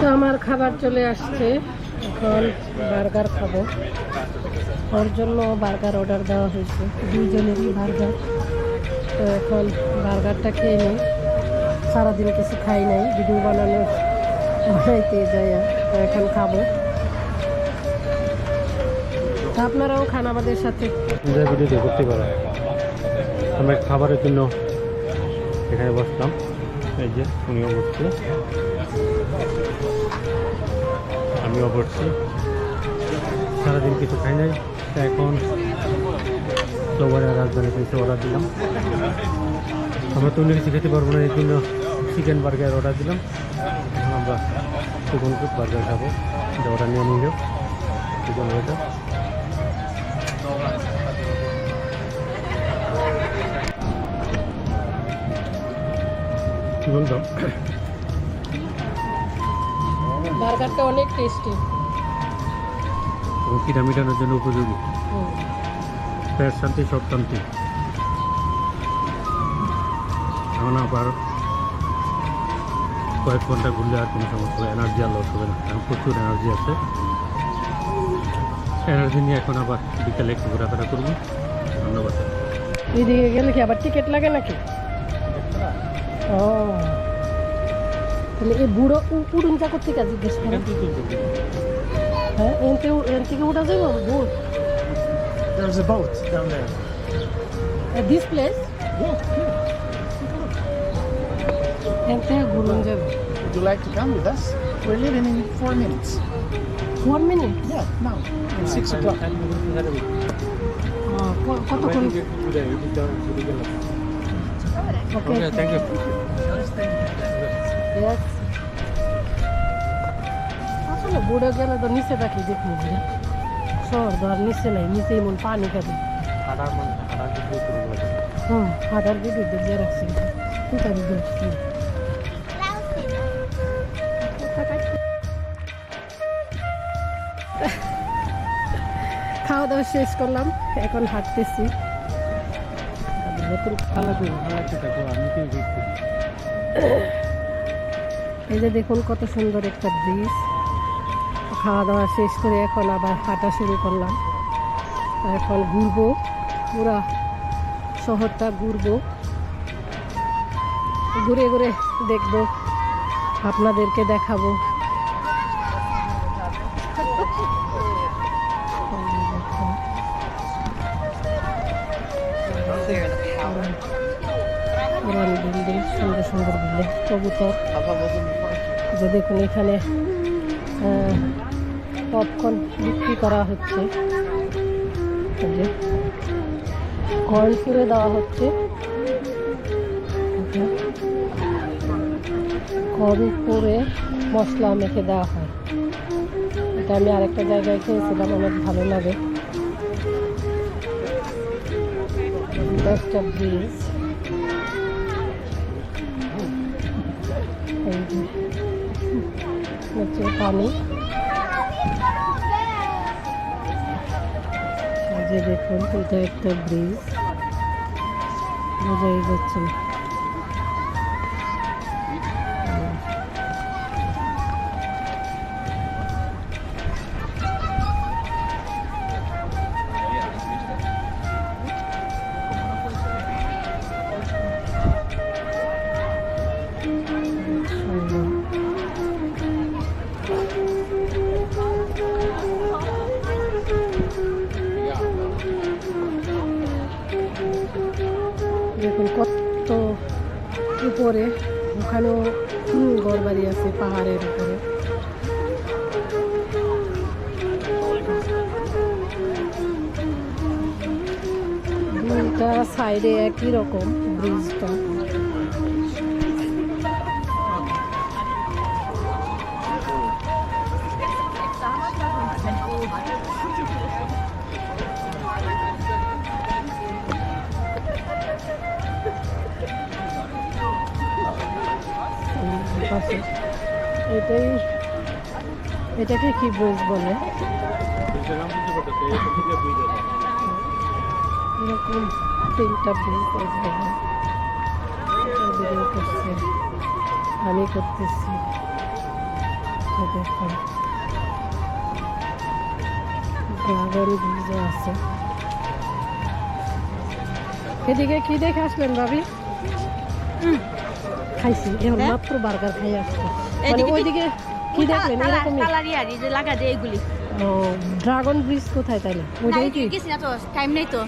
তো আমার খাবার চলে আসছে, এখন বার্গার খাবো। ওর জন্য বার্গার অর্ডার দেওয়া হয়েছে, দুইজনেরই বার্গার। তো এখন বার্গারটা খেয়ে নিই, সারাদিন কিছু খাই নাই, ভিডিও বানাইতে যাই, তো এখন খাবো। তো আপনারাও খান আমাদের সাথে, ভিডিও করতে পারো। আমরা খাবারের জন্য এখানে বসলাম, এই যে উনিও বসছে, আমিও বসছি। সারাদিন কিছু খাই নাই, এখন সবার রাজধানী থেকে অর্ডার দিলাম। আমরা তো অন্য কিছু খেতে পারবো না, এই জন্য চিকেন বার্গার অর্ডার দিলাম। এখন আমরা চিকেন বার্গার খাবো, এটা অর্ডার নিয়ে নিল চিকেন বার্গার। কি বলতো, বার্গারটা অনেক টেস্টি এবং খিদা মেটানোর জন্য উপযোগী, পেট শান্তি সব শান্তি। এখন আবার কয়েক ঘন্টা ঘুরলে আর কোনো সমস্যা হবে, এনার্জি আর লস হবে না, কারণ প্রচুর এনার্জি আছে। এনার্জি নিয়ে এখন আবার বিকালে একটু ঘোরাফেরা করবো। ধন্যবাদ। এদিকে গেলে কি আবার টিকিট লাগে নাকি? ও, তাহলে এই বুড়ো উড়ুন চাকর থেকে জিজ্ঞেস করেন। হ্যাঁ, এন থেকে উঠা যাবো বুট? There's a boat down there. At this place? N থেকে ঘুরুন যাবো। Would you like to come with us? We're leaving in 4 minutes. 1 minute? Yeah, now. At 6 o'clock. কতক্ষণ? Okay, thank you. Yes. আসলে বুড়ো গেলে তো নিচে থাকি, দেখুন শহর ধর নিচে নাই, নিচে এমন পানি খাবে। হাঁটার ভিডিও দিয়ে রাখছি, খাওয়া দাওয়া শেষ করলাম, এখন হাঁটতেছি। এই যে দেখুন কত সুন্দর একটা ব্রিজ। খাওয়া দাওয়া শেষ করে এখন আবার হাঁটা শুরু করলাম। এখন ঘুরবো, পুরা শহরটা ঘুরবো, ঘুরে ঘুরে দেখবো, আপনাদেরকে দেখাবো। বিল্ডিং, সুন্দর সুন্দর বিল্ডিং, কবুতর। যে দেখুন এখানে পপকর্ন বিক্রি করা হচ্ছে, কর্ন ফুরে দেওয়া হচ্ছে, কর্ন ফুরে মশলা মেখে দেওয়া হয়। এটা আমি আরেকটা জায়গায় খেয়েছিলাম, অনেক ভালো লাগে। একটা ব্রিজ, নিচে পানি, যে দেখুন এটা একটা ব্রিজ, বোঝাই যাচ্ছে না। দেখুন কত উপরে, ওখানেও ঘর বাড়ি আছে পাহাড়ের উপরে। দুইটা সাইডে একই রকম ব্রিজটা। এটাকে কি ব্রিজ বলে? এরকম 3টা ব্রিজ ভিডিও করছে, আমি করতেছি। দেখুন ড্রাগন ব্রিজও আছে। এদিকে কি দেখে আসলেন ভাবি? খাইছি এখন মাত্র বার্গার খাই আসছে। মানে ওইদিকে কি দেখলেন? এরকমই কালারিয়ারি যে লাগা যায় এগুলি। ও ড্রাগন ব্রিজ কোথায় তাইলে? ওইটাই কি? কিছু না তো টাইম নেই তো।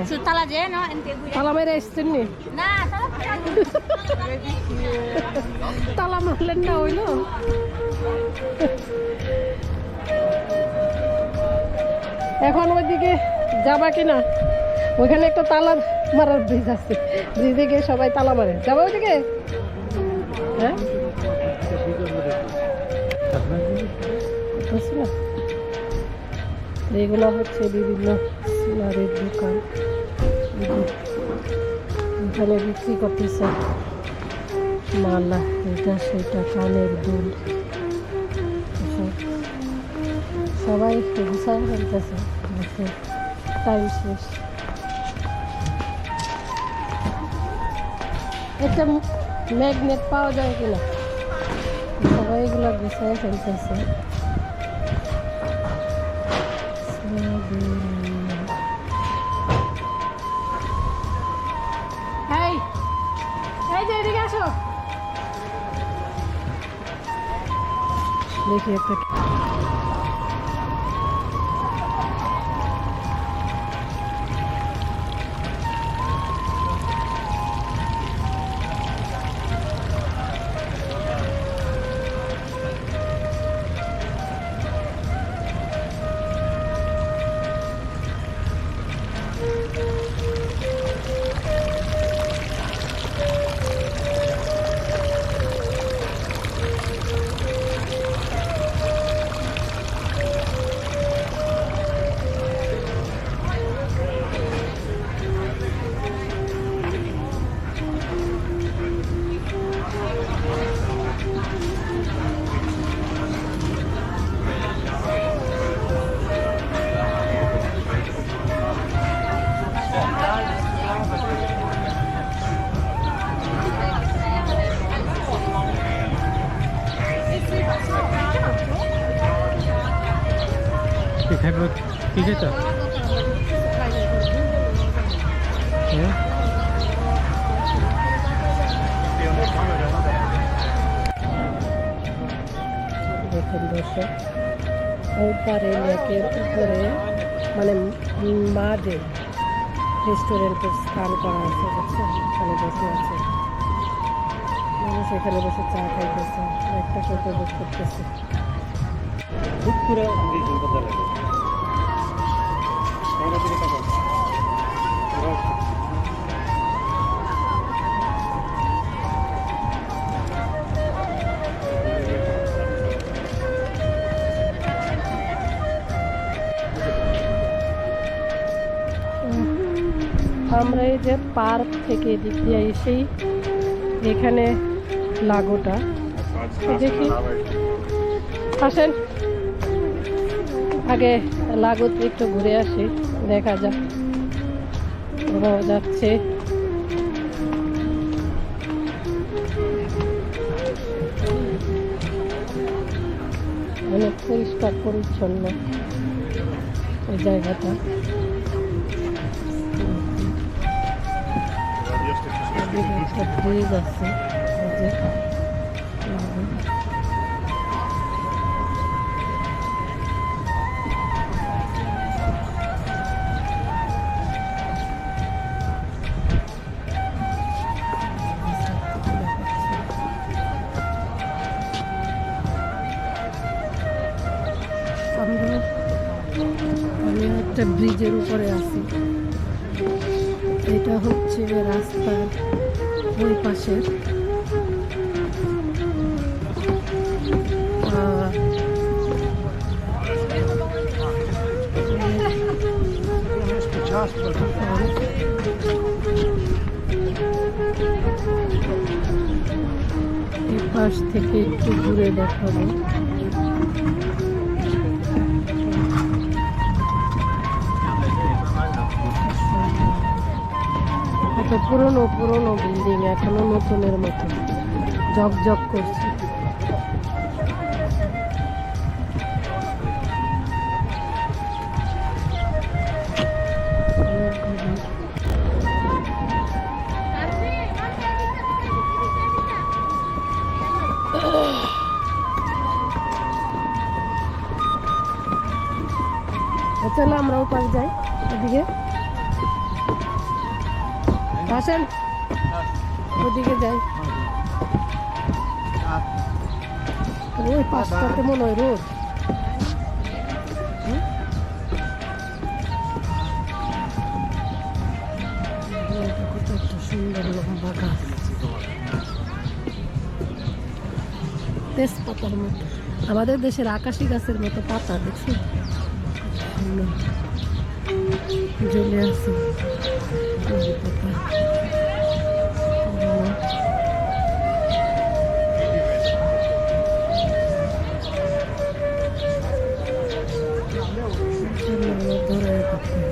শুধু তালা যায় না এনতে ঘুরে। তালা মেরে এসছেন নি? না তালা মারলেন না হইলো? এখন ওইদিকে যাবা কিনা? ওইখানে একটা তালা মারার ব্রিজ আছে, ব্রিজে গিয়ে সবাই তালা মারে। যাবা ওইদিকে? হ্যাঁ বুঝছি না। এগুলো হচ্ছে বিভিন্ন সিনারির দোকান, এখানে বিক্রি করতেছে মালা, এটা সেটা, কানের দুল, সবাই গুছায় ফেলতেছে। টাইম শেষ। একটা ম্যাগনেট পাওয়া যায় কিনা? সবাই এগুলো গুছায় ফেলতেছে। দেখি একটা খাইব কি খেতে? দেখুন দর্শক, ওই পারে লেকের উপরে মানে মাঝে রেস্টুরেন্টের স্থান করা আছে, বুঝছেন? এখানে বসে আছে মানুষ, এখানে বসে চা খাইতেছে, একটা উপভোগ করতেছে। খুব পুরো আমরা এই যে পার্ক থেকে এদিক দিয়ে এসেই এখানে লাগোটা দেখি, আসেন আগে লাগোতে একটু ঘুরে আসি, দেখা যাক। ওরাও যাচ্ছে, অনেক পরিষ্কার পরিচ্ছন্ন এই জায়গাটা। একটা ব্রিজ আছে, আমি একটা ব্রিজের উপরে আছি। এটা হচ্ছে রাস্তার ওই পাশের এই পাশ থেকে একটু ঘুরে দেখাবো। এত পুরনো পুরনো বিল্ডিং এখনো নতুনের মতো ঝকঝক করছে। চলো আমরা ওপারে যাই ওদিকে আসেন ওদিকে যাই ওই পাঁচটাতে মনে হয় রোদ কত একটা সুন্দর লম্বা গাছ তেজপাতার মতো আমাদের দেশের আকাশি গাছের মতো পাতা দেখছি সুন্দর জ্বলে আছে পাতা ধরে